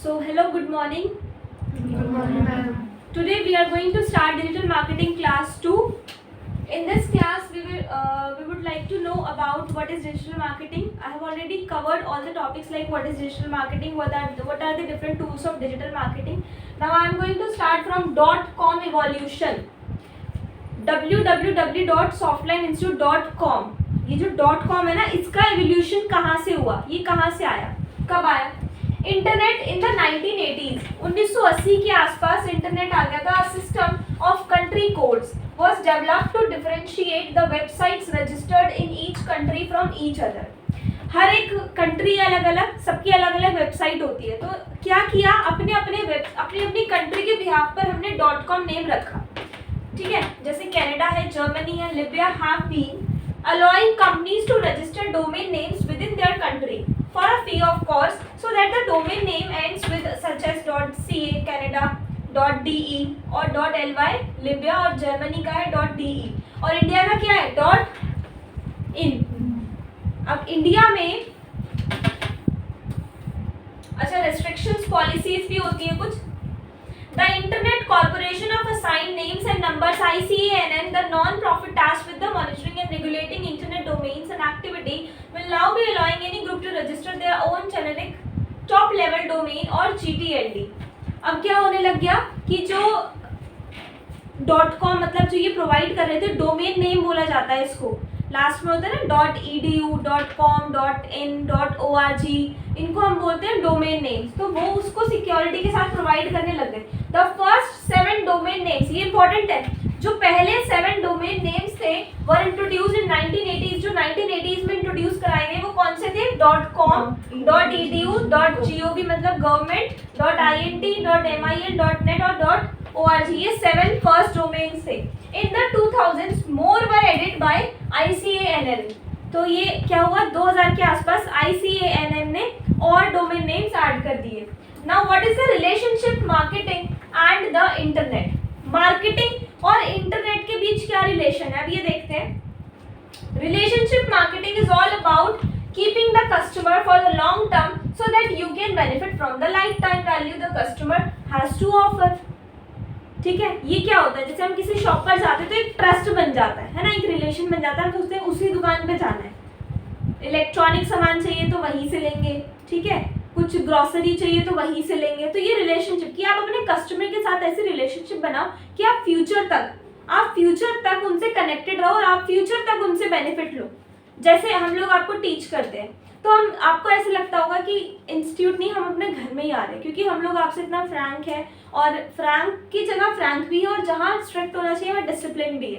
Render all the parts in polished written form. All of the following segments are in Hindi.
So hello, good morning. Good morning, ma'am. Today we are going to start digital marketing class 2. In this class we would like to know about what is digital marketing. I have already covered all the topics like what is digital marketing, what are the different tools of digital marketing. Now I am going to start from .com evolution. www.softlineinstitute.com. ये जो .com है ना, इसका एवोल्यूशन कहाँ से हुआ, ये कहाँ से आया, कब आया? इंटरनेट इन द 1980s, 1980 के आसपास इंटरनेट आ गया था. System of country codes was developed to differentiate the websites registered in each country from each other. हर एक कंट्री अलग अलग, सबकी अलग अलग वेबसाइट होती है. तो क्या किया, अपनी अपनी कंट्री के बिहाफ पर हमने .com नेम रखा. ठीक है, जैसे कनाडा है, जर्मनी है, Libya have been allowing companies to register domain names within their country for a fee of course, so that the domain name ends with such as .ca Canada, .de और .ly लिबिया, और जर्मनी का है .de, और इंडिया का क्या है .in. अब इंडिया में अच्छा रेस्ट्रिक्शंस पॉलिसीज भी होती है कुछ. The Internet Corporation of Assigned Names and Numbers (ICANN), the non-profit tasked with the monitoring and regulating internet domains and activity, will now be allowing any group to register their own generic top-level domain or GTLD. अब क्या होने लग गया कि जो .com मतलब जो ये प्रोवाइड कर रहे थे, डोमेन नेम बोला जाता है इसको, लास्ट में होता है ना .edu, .com, .in, .org, इनको हम बोलते हैं डोमेन नेम्स. तो वो उसको सिक्योरिटी के साथ प्रोवाइड करने लग गए. द फर्स्ट 7 डोमेन नेम्स, ये इंपॉर्टेंट है, जो पहले 7 डोमेन नेम्स थे वर इंट्रोड्यूस इन 1980s. जो 1980s में इंट्रोड्यूस कराए गए वो कौन से थे? .com, .edu, .gov मतलब गवर्नमेंट, .int, .mil, .net और .org. ये 7 फर्स्ट डोमेन्स थे. In the 2000s, more were added by ICANN. तो ये क्या हुआ, 2000 के आसपास ICANN ने और डोमेन नेम्स ऐड कर दिए. Now what is the relationship marketing and the internet? Marketing और इंटरनेट के बीच क्या रिलेशन है, अब ये देखते हैं. Relationship marketing is all about keeping the customer for the long term so that you can benefit from the lifetime value the customer has to offer. ठीक है, ये क्या होता है, जैसे हम किसी शॉप पर जाते हैं तो एक ट्रस्ट बन जाता है ना, एक रिलेशन बन जाता है. हम सोचते हैं उसी दुकान पे जाना है. इलेक्ट्रॉनिक सामान चाहिए तो वहीं से लेंगे, ठीक है, कुछ ग्रोसरी चाहिए तो वहीं से लेंगे. तो ये रिलेशनशिप कि आप अपने कस्टमर के साथ ऐसी रिलेशनशिप बनाओ कि आप फ्यूचर तक उनसे कनेक्टेड रहो और आप फ्यूचर तक उनसे बेनिफिट लो. जैसे हम लोग आपको टीच करते हैं तो हम आपको ऐसे लगता होगा कि इंस्टीट्यूट नहीं, हम अपने घर में ही आ रहे हैं, क्योंकि हम लोग आपसे इतना फ्रैंक है, और फ्रैंक की जगह फ्रैंक भी है, और जहाँ स्ट्रिक्ट होना चाहिए वहाँ डिसिप्लिन भी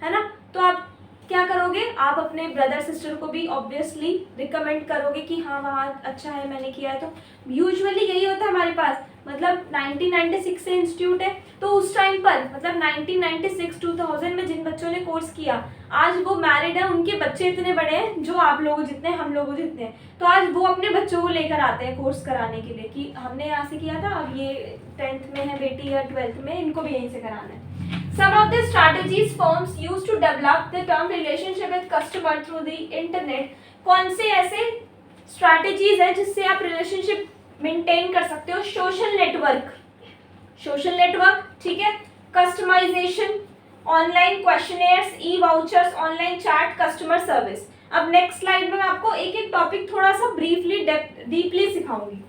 है ना. तो आप क्या करोगे, आप अपने ब्रदर सिस्टर को भी ऑब्वियसली रिकमेंड करोगे कि हाँ वहाँ अच्छा है, मैंने किया है. तो यूजुअली यही होता है हमारे पास. मतलब 1996 से इंस्टीट्यूट है, तो उस टाइम पर मतलब 1996-2000 में जिन बच्चों ने कोर्स किया, आज वो मैरिड है, उनके बच्चे इतने बड़े हैं जो आप लोगों जितने, हम लोगों जितने हैं. तो आज वो अपने बच्चों को लेकर आते हैं कोर्स कराने के लिए कि हमने यहाँ से किया था, अब ये 10th में है बेटी या 12th में, इनको भी यहीं से कराना है. Some of the strategies firms use to develop the term relationship with customer through the internet. कौन से ऐसे strategies हैं जिससे आप relationship maintain कर सकते हो? social network, ठीक है, customization, online questionnaires, e-vouchers, online chat, customer service. अब next slide में मैं आपको एक एक टॉपिक थोड़ा सा briefly deeply सिखाऊंगी.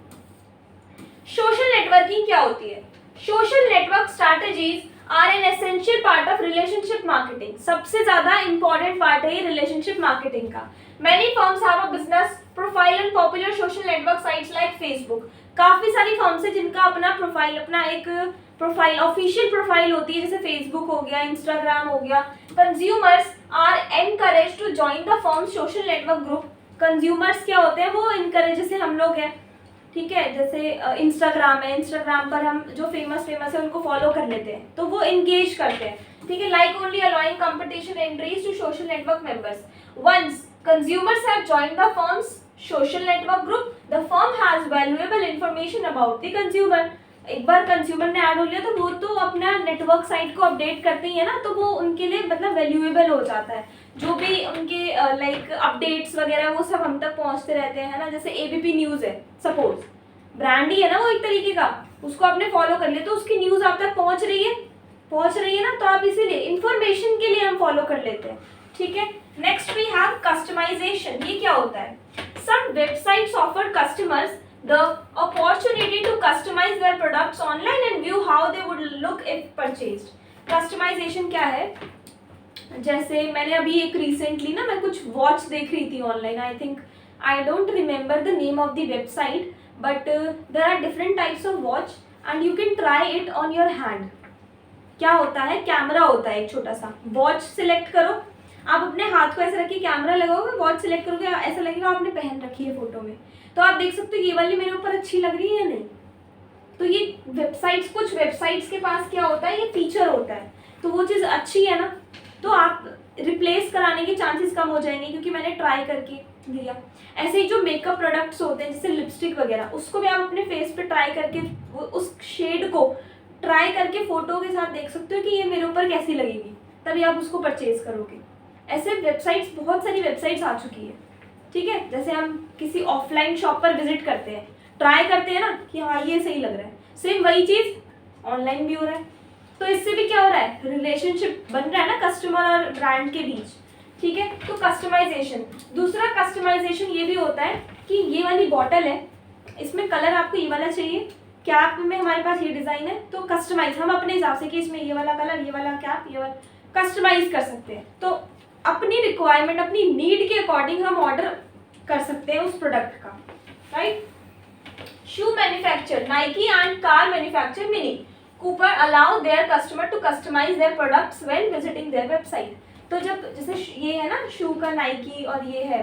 Social networking क्या होती है? Social network strategies are an essential part of relationship marketing. सबसे ज़्यादा important part है ये relationship marketing का. Many firms have a business profile on popular social network sites like Facebook. काफ़ी सारी firms है जिनका अपना प्रोफाइल, अपना एक प्रोफाइल, ऑफिशियल प्रोफाइल होती है, जैसे Facebook हो गया, Instagram हो गया. Consumers are encouraged to join the firm's social network group. Consumers क्या होते हैं, वो encourage, जैसे हम लोग हैं, ठीक है, जैसे इंस्टाग्राम है, इंस्टाग्राम पर हम जो फेमस है उनको फॉलो कर लेते हैं, तो वो इंगेज करते हैं. ठीक है, like only allowing competition entries to social network members. Once consumers have joined the firm's social network group, the firm has valuable information about the consumer. एक बार कंज्यूमर ने ऐड हो लिया तो वो तो अपना नेटवर्क साइट को अपडेट करते ही है ना, तो वो उनके लिए मतलब वैल्यूएबल हो जाता है. जो भी उनके लाइक अपडेट्स वगैरह वो सब हम तक पहुंचते रहते हैं, है ना. जैसे एबीपी न्यूज़ है सपोज, ब्रांड ही है ना वो एक तरीके का, उसको आपने फॉलो कर लिया तो उसकी न्यूज आप तक पहुंच रही है ना, तो आप इसीलिए इंफॉर्मेशन के लिए हम फॉलो कर लेते हैं, ठीक है। Next we have customization. ये क्या होता है? Some websites offer customers the opportunity to customize their products online and view how they would look if purchased. Customization क्या है? जैसे मैंने अभी एक रिसेंटली ना मैं कुछ वॉच देख रही थी online, I don't remember the name of the website, but there are different types of watch and you can try it on your hand. क्या होता है? कैमरा होता है एक छोटा सा, वॉच सिलेक्ट करो, आप अपने हाथ को ऐसे रखिए, कैमरा लगाओगे, वॉच सिलेक्ट करोगे, ऐसा लगेगा आपने पहन रखी है फोटो में, तो आप देख सकते हो ये वाली मेरे ऊपर अच्छी लग रही है या नहीं। तो ये वेबसाइट्स, कुछ वेबसाइट्स के पास क्या होता है, ये फीचर होता है, तो वो चीज़ अच्छी है ना, तो आप रिप्लेस कराने के चांसेस कम हो जाएंगे, क्योंकि मैंने ट्राई करके दिया। ऐसे ही जो मेकअप प्रोडक्ट्स होते हैं जैसे लिपस्टिक वगैरह, उसको भी आप अपने फेस पे ट्राई करके उस शेड को ट्राई करके फोटो के साथ देख सकते हो कि ये मेरे ऊपर कैसी लगेगी, तभी आप उसको परचेज करोगे। ऐसे वेबसाइट्स, बहुत सारी वेबसाइट्स आ चुकी है, ठीक है। जैसे हम किसी ऑफलाइन शॉप पर विजिट करते हैं, ट्राई करते हैं ना कि हाँ ये सही लग रहा है, सेम वही चीज़ ऑनलाइन भी हो रहा है। तो इससे भी क्या हो रहा है, रिलेशनशिप बन रहा है ना कस्टमर और ब्रांड के बीच, ठीक है। तो कस्टमाइजेशन, दूसरा कस्टमाइजेशन ये भी होता है कि ये वाली बॉटल है, इसमें कलर आपको ये वाला चाहिए, कैप में हमारे पास ये डिज़ाइन है, तो कस्टमाइज हम अपने हिसाब से कि इसमें ये वाला कलर, ये वाला कैप, ये वाला कस्टमाइज कर सकते हैं। तो अपनी रिक्वायरमेंट, अपनी नीड के अकॉर्डिंग हम ऑर्डर कर सकते हैं उस प्रोडक्ट का, right. Shoe manufacture, Nike and car manufacture Mini Cooper allow their customer to customize their products when visiting their website. तो जब जैसे ये है ना शू का नाइकी और ये है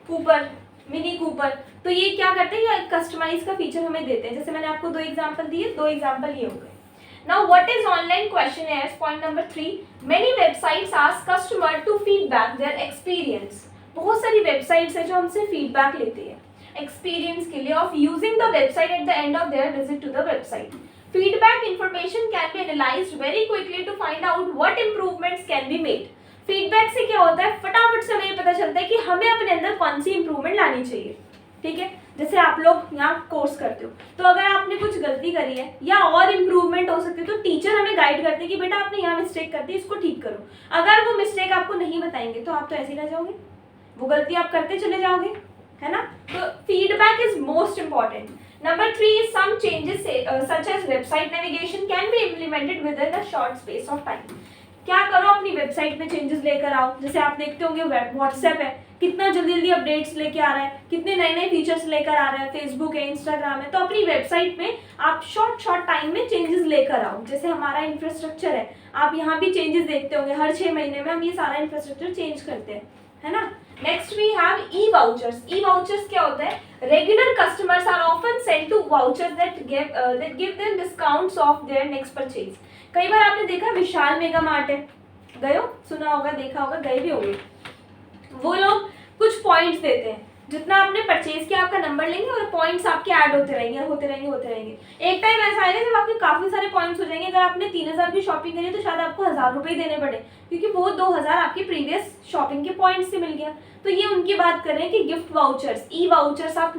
कूपर, मिनी कूपर, तो ये क्या करते हैं, ये कस्टमाइज का फीचर हमें देते हैं। जैसे मैंने आपको 2 एग्जांपल दिए, 2 एग्जांपल ये हो गए। Now what is online questionnaires? Point number 3, many websites ask customer to feedback their experience. बहुत सारी वेबसाइट्स है जो हमसे फीडबैक लेती है एक्सपीरियंस के लिए of using the website at the end of their visit to the website. Feedback information can be analyzed very quickly to find out what improvements can be made. Feedback से क्या होता है, फटाफट से हमें पता चलता है कि हमें अपने अंदर कौन सी इंप्रूवमेंट लानी चाहिए, ठीक है। जैसे आप लोग यहाँ कोर्स करते हो, तो अगर आपने कुछ गलती करी है या और इम्प्रूवमेंट हो सकती है, तो टीचर हमें गाइड करते हैं कि बेटा आपने यहाँ मिस्टेक कर दी, इसको ठीक करो। अगर वो मिस्टेक आपको नहीं बताएंगे तो आप तो ऐसे ही रह जाओगे, वो गलती आप करते चले जाओगे, है ना। तो feedback is most important. Number 3 is some changes such as website navigation can be implemented within a short space of time. क्या करो, अपनी वेबसाइट में चेंजेस लेकर आओ। जैसे आप देखते होंगे व्हाट्सएप है, कितना जल्दी जल्दी अपडेट्स लेके आ रहा है, कितने नए नए फीचर्स लेकर आ रहा है, फेसबुक है, इंस्टाग्राम है। तो अपनी वेबसाइट में आप शॉर्ट टाइम में चेंजेस लेकर आओ। जैसे हमारा इंफ्रास्ट्रक्चर है, आप यहाँ भी चेंजेस देखते होंगे, हर 6 महीने में हम ये सारा इंफ्रास्ट्रक्चर चेंज करते हैं, है ना। Next we have e vouchers. E vouchers क्या होता है, regular customers are often send to vouchers that give them discounts of their next purchase. कई बार आपने देखा विशाल मेगा मार्ट है, गए हो, सुना होगा, देखा होगा, गए भी होंगे। वो लोग कुछ पॉइंट्स देते हैं, जितना आपने परचेज किया आपका नंबर लेंगे और पॉइंट्स आपके ऐड होते रहेंगे। एक टाइम ऐसा आएगा जब आपके काफी सारे पॉइंट्स हो जाएंगे। अगर आपने 3000 की शॉपिंग करी तो शायद आपको 1000 रुपये देने पड़े, क्योंकि वो 2000 आपके प्रीवियस शॉपिंग के पॉइंट्स से मिल गया। तो ये उनकी बात कर रहे हैं कि गिफ्ट वाउचर्स, ई वाउचर्स आप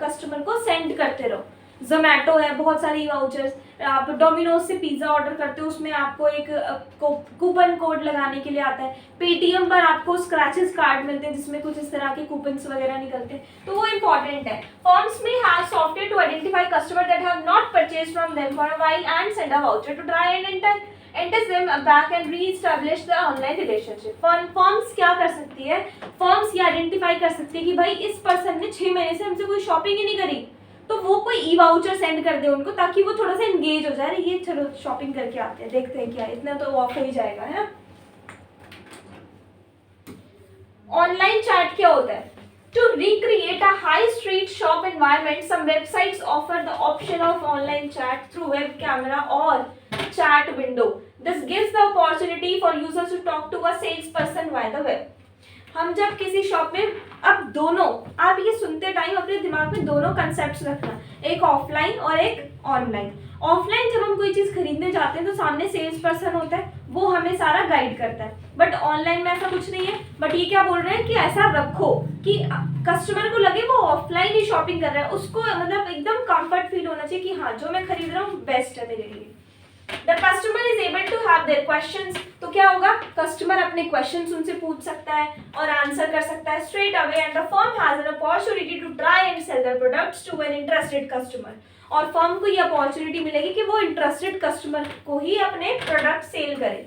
कस्टमर को सेंड करते रहो। जोमैटो है, बहुत सारे ई वाउचर्स। आप डोमिनोज से पिज्ज़ा ऑर्डर करते हो, उसमें आपको एक कूपन कोड लगाने के लिए आता है। पेटीएम पर आपको स्क्रैचेस कार्ड मिलते हैं जिसमें कुछ इस तरह के कूपन्स वगैरह निकलते हैं, तो वो इंपॉर्टेंट है। फर्म्स में have software to identify customer that have not purchase from them for a while and send a voucher to try and enters them back and re-establish the online relationship. Firms क्या कर सकती है, फर्म्स ये आइडेंटिफाई कर सकती है कि भाई इस पर्सन ने 6 महीने से हमसे कोई शॉपिंग ही नहीं करी, तो वो कोई ई वाउचर सेंड कर दे उनको, ताकि वो थोड़ा सा एंगेज हो जाए, ये चलो शॉपिंग करके आते हैं, देखते हैं क्या इतना तो ऑफ हो ही जाएगा, है ना। ऑनलाइन चैट क्या होता है, to recreate a high street shop environment, some websites offer the option of online chat through web camera or chat window. This gives the opportunity for users to talk to a salesperson via the web. हम जब किसी शॉप में, अब दोनों, आप ये सुनते टाइम अपने दिमाग में दोनों कंसेप्ट्स रखना एक ऑफलाइन और एक ऑनलाइन। ऑफलाइन जब हम कोई चीज़ खरीदने जाते हैं तो सामने सेल्स पर्सन होता है, वो हमें सारा गाइड करता है, बट ऑनलाइन में ऐसा कुछ नहीं है। बट ये क्या बोल रहे हैं कि ऐसा रखो कि कस्टमर को लगे वो ऑफलाइन ही शॉपिंग कर रहा है, उसको मतलब एकदम कंफर्ट फील होना चाहिए कि हाँ जो मैं खरीद रहा हूँ बेस्ट है मेरे लिए। The customer is able to have their questions, तो क्या होगा, कस्टमर अपने क्वेश्चंस उनसे पूछ सकता है और आंसर कर सकता है straight away, and the firm has an opportunity to try and sell their products to an interested customer, और फर्म को ये अपॉर्चुनिटी मिलेगी कि वो इंटरेस्टेड कस्टमर को ही अपने प्रोडक्ट सेल करे।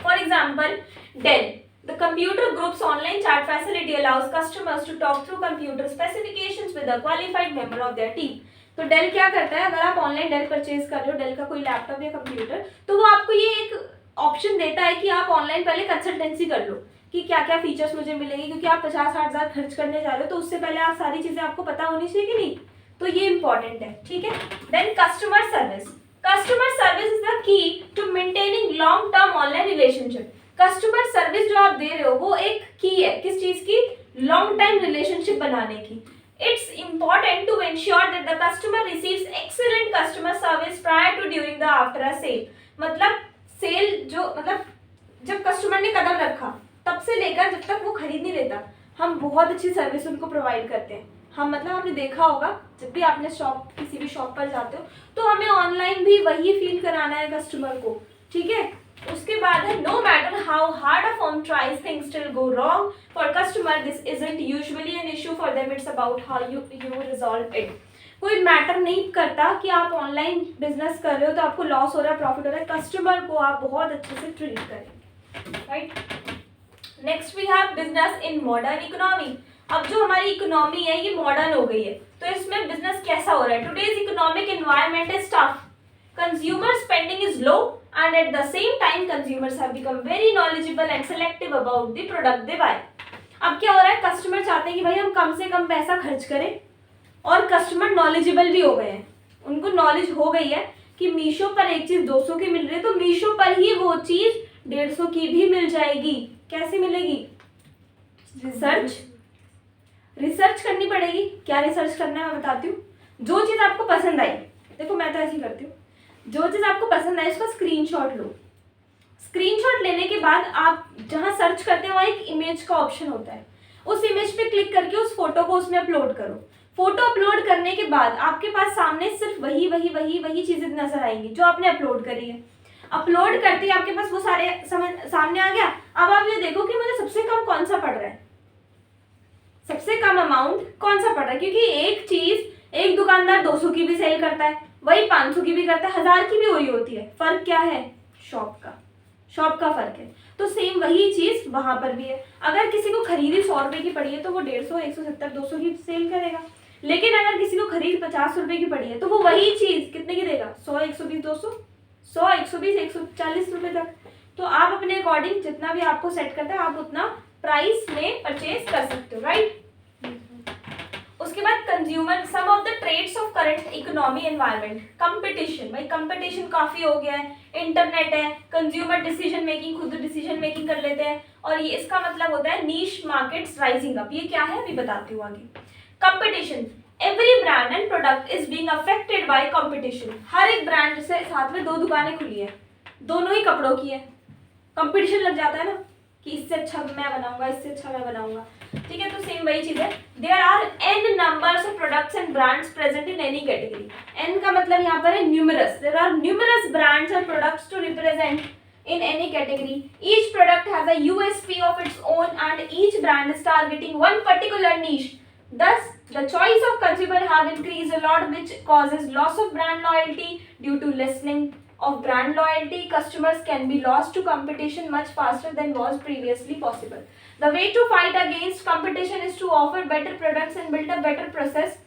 For example Dell, the computer group's online chat facility allows customers to talk through computer specifications with a qualified member of their team। तो डेल क्या करता है, अगर आप ऑनलाइन डेल परचेज कर रहे हो, डेल का कोई लैपटॉप या कंप्यूटर, तो वो आपको ये एक ऑप्शन देता है कि आप ऑनलाइन पहले कंसल्टेंसी कर लो कि क्या क्या फीचर्स मुझे मिलेंगे, क्योंकि आप 50-60 हज़ार खर्च करने जा रहे हो तो उससे पहले आप सारी चीज़ें आपको पता होनी चाहिए कि नहीं, तो ये इंपॉर्टेंट है, ठीक है। Then customer service, customer service is the key to maintaining long term online relationship. Customer service जो आप दे रहे हो वो एक की है, किस चीज़ की, लॉन्ग टाइम रिलेशनशिप बनाने की। It's important to ensure that the customer receives excellent customer service prior to, during the, after a sale। मतलब सेल जो मतलब जब कस्टमर ने कदम रखा तब से लेकर जब तक वो खरीद नहीं लेता, हम बहुत अच्छी सर्विस उनको प्रोवाइड करते हैं। हम मतलब आपने देखा होगा जब भी आपने शॉप किसी भी शॉप पर जाते हो तो हमें ऑनलाइन भी वही फील कराना है कस्टमर को, ठीक है। उसके बाद है no matter how hard a firm tries things still go wrong for customer, this isn't usually an issue for them, it's about how you resolve it. कोई मैटर नहीं करता कि आप ऑनलाइन बिजनेस कर रहे हो तो आपको लॉस हो रहा है प्रॉफिट हो रहा है, कस्टमर को आप बहुत अच्छे से ट्रीट करें, right. Next we have business in modern economy. अब जो हमारी इकोनॉमी है ये मॉडर्न हो गई है, तो इसमें बिजनेस कैसा हो रहा है। Today's economic environment is tough, consumer spending is low, and at the same time consumers have become very knowledgeable and selective about the product they buy। अब क्या हो रहा है, कस्टमर चाहते हैं कि भाई हम कम से कम पैसा खर्च करें, और कस्टमर नॉलेजेबल भी हो गए हैं, उनको नॉलेज हो गई है कि मीशो पर एक चीज़ 200 की मिल रही है तो मीशो पर ही वो चीज़ 150 की भी मिल जाएगी। कैसे मिलेगी, रिसर्च करनी पड़ेगी। क्या रिसर्च करना है मैं बताती हूँ। जो चीज़ आपको पसंद आई, देखो मैं तो ऐसे ही करती हूँ, जो चीज़ आपको पसंद है उसका स्क्रीनशॉट लो। स्क्रीनशॉट लेने के बाद आप जहाँ सर्च करते हैं वहाँ एक इमेज का ऑप्शन होता है, उस इमेज पे क्लिक करके उस फोटो को उसमें अपलोड करो। फोटो अपलोड करने के बाद आपके पास सामने सिर्फ वही चीज़ें नजर आएंगी जो आपने अपलोड करी है। अपलोड करते ही आपके पास वो सारे सामने आ गया। अब आप ये देखो कि मुझे सबसे कम कौन सा पड़ रहा है, सबसे कम अमाउंट कौन सा पड़ रहा है, क्योंकि एक चीज़ एक दुकानदार 200 की भी सेल करता है, वही 500 की भी करता है, 1000 की भी वही होती है। फर्क क्या है, शॉप का फर्क है। तो सेम वही चीज वहां पर भी है। अगर किसी को खरीदी 100 रुपए की पड़ी है तो वो 150, 170, 200 की सेल करेगा, लेकिन अगर किसी को खरीद 50 रुपए की पड़ी है तो वो वही चीज कितने की देगा, 100, 120, 200, 100, 120, 140 रुपए तक। तो आप अपने अकॉर्डिंग जितना भी आपको सेट करता है आप उतना प्राइस में परचेज कर सकते हो, राइट। उसके बाद consumer, some of the trades of current economy environment. Competition, भाई कंपटीशन काफी हो गया है, इंटरनेट है, कंज्यूमर डिसीजन मेकिंग, खुद डिसीजन मेकिंग कर लेते हैं, और ये इसका मतलब होता है नीश मार्केट्स राइजिंग अप। ये क्या है अभी बताती हूँ आगे। Competition, every brand and product is being affected by competition. हर एक ब्रांड से साथ में 2 दुकानें खुली है, दोनों ही कपड़ों की है, कंपटीशन लग जाता है ना कि इससे अच्छा मैं बनाऊंगा, इससे अच्छा मैं बनाऊंगा, ठीक है। तो सेम वही चीज है। There are n numbers of products and brands present in any category. n का मतलब यहाँ पर है numerous, there are numerous brands और products to represent in any category. Each product has a USP of its own and each brand is targeting one particular niche. Thus, the choice of consumer have increased a lot, which causes loss of brand loyalty. Due to lessening of brand loyalty, customers can be lost to competition much faster than was previously possible. The way to fight against competition is to offer better products and build a better process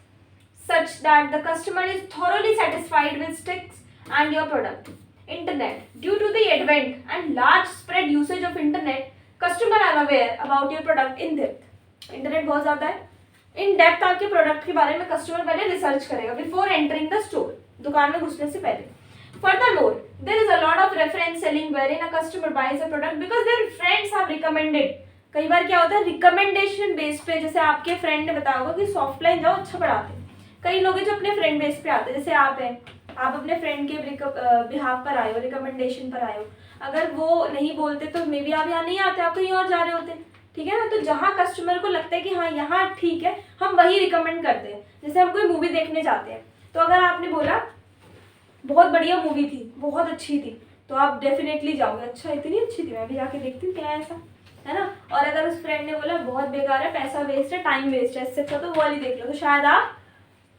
such that the customer is thoroughly satisfied with sticks and your product. Internet. Due to the advent and large spread usage of internet, customer are aware about your product in depth. Internet बहुत ज़्यादा है, इन डेप्थ आपके प्रोडक्ट के बारे में कस्टमर पहले रिसर्च करेगा बिफोर एंटरिंग द स्टोर, दुकान में घुसने से पहले. Furthermore, there is a lot of reference selling wherein a customer buys a product because their friends have recommended. कई बार क्या होता है रिकमेंडेशन बेस पे, जैसे आपके फ्रेंड ने बताया होगा कि सॉफ्टलाइन जाओ अच्छा पढ़ाते हैं, कई लोग हैं जो अपने फ्रेंड बेस पे आते हैं, जैसे आप हैं, आप अपने फ्रेंड के बिहाफ पर आए हो, रिकमेंडेशन पर आए हो, अगर वो नहीं बोलते तो मे बी आप यहाँ नहीं आते, आप कहीं और जा रहे होते, ठीक है ना। तो जहाँ कस्टमर को लगता है कि हाँ यहाँ ठीक है, हम वही रिकमेंड करते हैं। जैसे हम कोई मूवी देखने जाते हैं, तो अगर आपने बोला बहुत बढ़िया मूवी थी, बहुत अच्छी थी, तो आप डेफिनेटली जाओगे, अच्छा इतनी अच्छी थी, मैं भी जाके देखती हूँ, क्या है ऐसा, है ना। और अगर उस फ्रेंड ने बोला बहुत बेकार है, पैसा वेस्ट है, टाइम वेस्ट है, इससे अच्छा तो वो वाली देख लो, तो शायद आप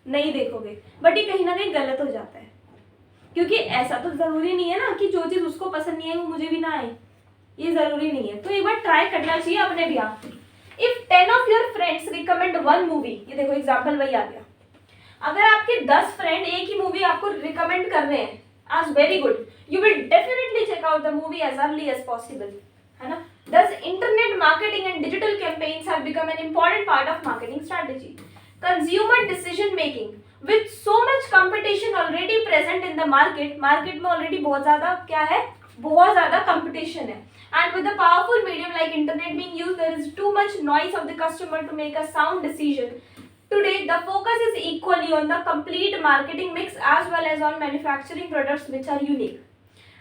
नहीं देखोगे। बट ये कहीं ना कहीं गलत हो जाता है, क्योंकि ऐसा तो ज़रूरी नहीं है ना कि जो चीज़ उसको पसंद नहीं है वो मुझे भी ना आए, ये ज़रूरी नहीं है। तो एक बार ट्राई करना चाहिए अपने भी आप। If 10 of your friends recommend one movie, ये देखो एग्जाम्पल वही आ गया, अगर आपके 10 फ्रेंड एक ही मूवी आपको रिकमेंड कर रहे हैं as very good, you will definitely check out the movie as early as possible, है ना। Thus internet marketing and digital campaigns have become an important part of marketing strategy. Consumer decision making, with so much competition already present in the market में already बहुत ज़्यादा क्या है, बहुत ज़्यादा competition है, and with the powerful medium like internet being used, there is too much noise of the customer to make a sound decision. Today, the focus is equally on the complete marketing mix as well as on manufacturing products which are unique.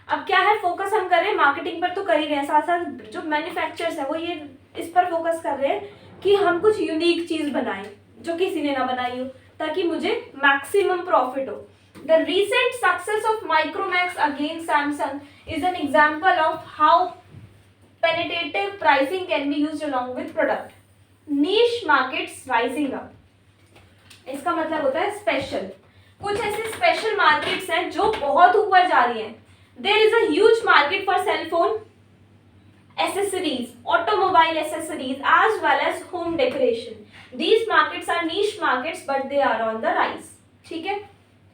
अब क्या है, फोकस हम कर रहे हैं मार्केटिंग पर तो कर ही रहे हैं, साथ साथ जो मैन्युफैक्चरर्स है वो ये इस पर फोकस कर रहे हैं कि हम कुछ यूनिक चीज़ बनाएं जो किसी ने ना बनाई हो, ताकि मुझे मैक्सिमम प्रॉफिट हो. The recent success of Micromax against Samsung is an example of how penetrative pricing can be used along with product. Niche markets rising up. इसका मतलब होता है स्पेशल. कुछ ऐसे स्पेशल मार्केट्स हैं जो बहुत ऊपर जा रही हैं. There is a huge market for cell phone accessories, automobile accessories as well as home decoration. These markets are niche markets but they are on the rise. ठीक है,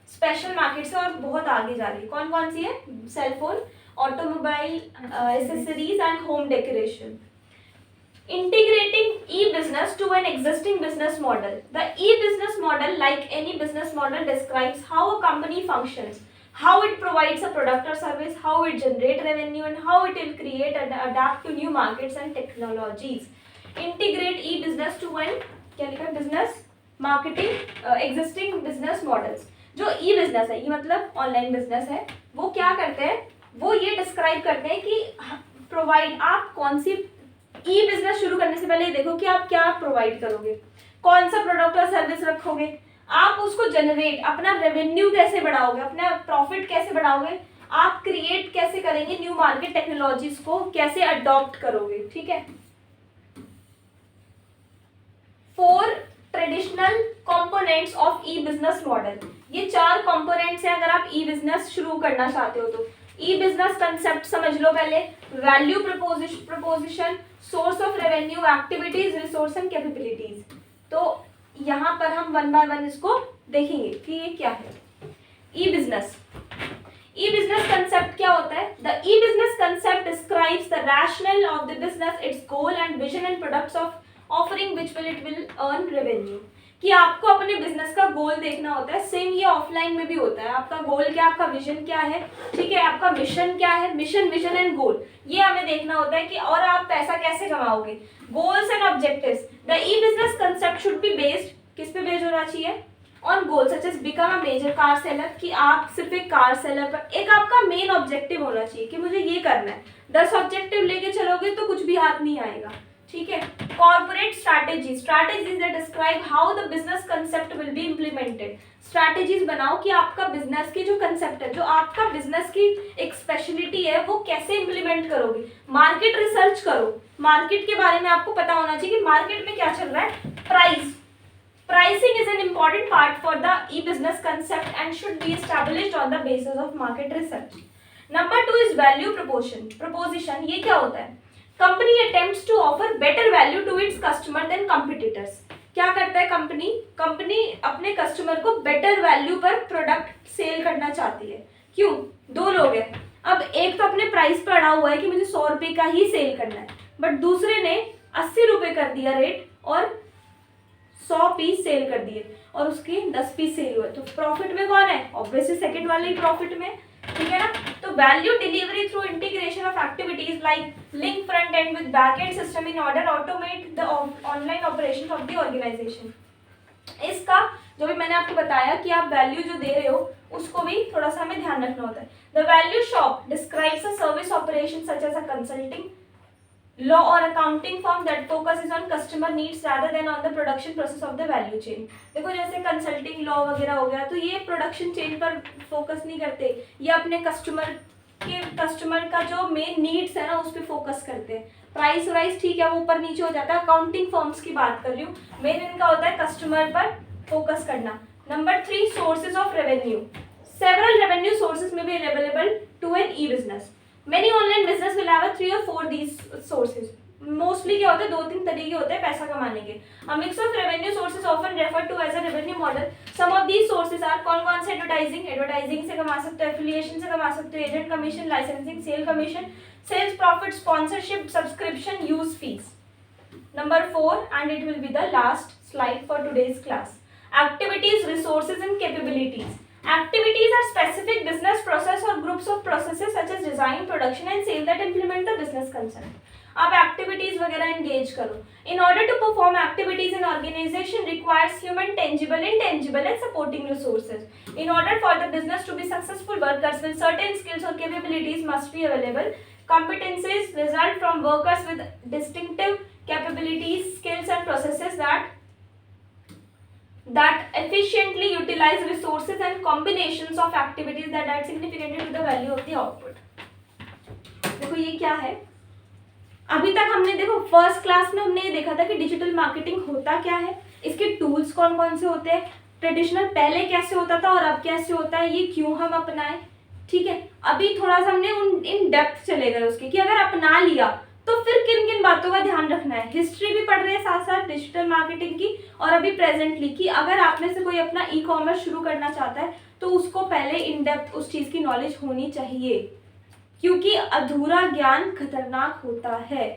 स्पेशल मार्केट्स है और बहुत आगे जा रही है. कौन कौन सी है? Cell phone, automobile accessories and home decoration. Integrating e-business to an existing business model. The e-business model, like any business model, describes how a company functions, how it provides a product or service, how it generates revenue, and how it will create and adapt to new markets and technologies. Integrate e-business to an क्या लिखा है? Business marketing existing business models. जो e-business है, ये मतलब ऑनलाइन बिजनेस है, वो क्या करते हैं? वो ये डिस्क्राइब करते हैं कि प्रोवाइड, आप कौन सी ई बिजनेस शुरू करने से पहले देखो कि आप क्या प्रोवाइड करोगे, कौन सा प्रोडक्ट और सर्विस रखोगे, आप उसको जनरेट, अपना रेवेन्यू कैसे बढ़ाओगे, अपना प्रॉफिट कैसे बढ़ाओगे, आप क्रिएट कैसे करेंगे, न्यू मार्केट टेक्नोलॉजीज को कैसे अडॉप्ट करोगे. ठीक है. 4 traditional components of E business model. ये 4 कंपोनेंट्स हैं अगर आप ई बिजनेस शुरू करना चाहते हो तो. ई बिजनेस कंसेप्ट समझ लो पहले. Value preposition, source of revenue, activities, resource and capabilities. तो यहाँ पर हम वन बाय वन इसको देखेंगे कि ये क्या है. ई बिजनेस. ई बिजनेस कंसेप्ट क्या होता है? The e business concept describes the rational of the business, it's goal and vision and products of offering which will earn revenue. कि आपको अपने बिजनेस का गोल देखना होता है. सेम ये ऑफलाइन में भी होता है. आपका गोल क्या, आपका विजन क्या है, ठीक है, आपका मिशन क्या है, मिशन, विजन एंड गोल, ये हमें देखना होता है कि और आप पैसा कैसे कमाओगे. Goals and objectives. The e business concept should be based, किस पे बेस्ड होना चाहिए? On goal such as become a major car seller, कि आप सिर्फ एक कार सेलर पर, एक आपका मेन ऑब्जेक्टिव होना चाहिए कि मुझे ये करना है. 10 ऑब्जेक्टिव लेके चलोगे तो कुछ भी हाथ नहीं आएगा. ठीक है. Corporate strategy. Strategies that describe how the business concept will be implemented. Strategies बनाओ कि आपका बिजनेस की जो कंसेप्ट है, जो आपका बिजनेस की एक स्पेशलिटी है, वो कैसे इम्प्लीमेंट करोगे. मार्केट रिसर्च करो. मार्केट के बारे में आपको पता होना चाहिए कि मार्केट में क्या चल रहा है. Pricing is an important part for the e-business concept and should be established on the basis of market research. Number 2 is value proposition. ये क्या होता है? Company attempts to offer better value to its customer than competitors. क्या करता है कंपनी अपने कस्टमर को बेटर वैल्यू पर प्रोडक्ट सेल करना चाहती है. क्यों? 2 लोग हैं. अब एक तो अपने प्राइस पर अड़ा हुआ है कि मुझे 100 रुपये का ही सेल करना है, बट दूसरे ने 80 रुपये कर दिया रेट और 100 पीस सेल कर दिए और उसके 10 पीस सेल हुए. तो प्रॉफिट में कौन है? ऑब्वियसली सेकंड वाले ही प्रॉफिट में. ठीक है ना. तो value delivery through integration of activities like link front end with back end system in order automate the online operation of the organisation. इसका जो भी मैंने आपको बताया कि आप वैल्यू जो दे रहे हो उसको भी थोड़ा सा हमें ध्यान रखना होता है. The value shop describes a service operation such as a consulting law or accounting firm that focuses on customer needs rather than on the production process of the value chain. देखो जैसे कंसल्टिंग लॉ वगैरह हो गया तो ये प्रोडक्शन चेन पर फोकस नहीं करते, ये अपने कस्टमर का जो मेन नीड्स है ना उस पर फोकस करते हैं. प्राइस वाइस ठीक है वो ऊपर नीचे हो जाता है. अकाउंटिंग फर्म्स की बात कर रही हूँ, मेन इनका होता है कस्टमर पर फोकस करना. Number 3, sources of revenue. Several revenue sources में भी available to an e business. Many online business will have 3 or 4 these sources. Mostly क्या होता है, 2-3 तरीके होते हैं पैसा कमाने के. A mix of revenue sources often referred to as a revenue model. Some of these sources are कौन से एडवर्टाइजिंग से कमा सकते हो, एफिलिएशन से कमा सकते हो, agent commission, licensing, sale commission, sales profit, sponsorship, subscription, use fees. Number 4 and it will be the last slide for today's class. Activities, resources and capabilities. Activities are specific business process or groups of processes such as design, production and sale that implement the business concept. आप activities वगैरह engage करो. In order to perform activities, an organization requires human, tangible, intangible and supporting resources. In order for the business to be successful, workers with certain skills or capabilities must be available. Competencies result from workers with distinctive capabilities, skills and processes that efficiently utilize resources and combinations of activities that add significantly to the value of the output. देखो ये क्या है, अभी तक हमने देखो फर्स्ट क्लास में हमने ये देखा था कि डिजिटल मार्केटिंग होता क्या है, इसके टूल्स कौन कौन से होते हैं, ट्रेडिशनल पहले कैसे होता था और अब कैसे होता है, ये क्यों हम अपनाएं. ठीक है, अभी थोड़ा सा हमने इन डेप्थ चले गए उसके कि अगर अपना लिया तो फिर किन किन बातों का ध्यान रखना है. हिस्ट्री भी पढ़ रहे हैं साथ साथ डिजिटल मार्केटिंग की, और अभी प्रेजेंटली कि अगर आप में से कोई अपना ई कॉमर्स शुरू करना चाहता है तो उसको पहले इन डेप्थ उस चीज़ की नॉलेज होनी चाहिए, क्योंकि अधूरा ज्ञान खतरनाक होता है,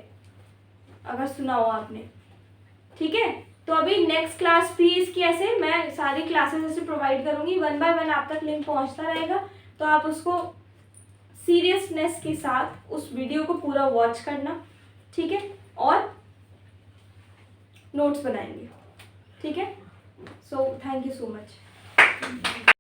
अगर सुना हो आपने. ठीक है, तो अभी नेक्स्ट क्लास भी इसकी ऐसे मैं सारी क्लासेस ऐसे प्रोवाइड करूँगी, 1 बाय 1 आप तक लिंक पहुँचता रहेगा, तो आप उसको सीरियसनेस के साथ उस वीडियो को पूरा वॉच करना. ठीक है, और नोट्स बनाएंगे. ठीक है, so thank you so much.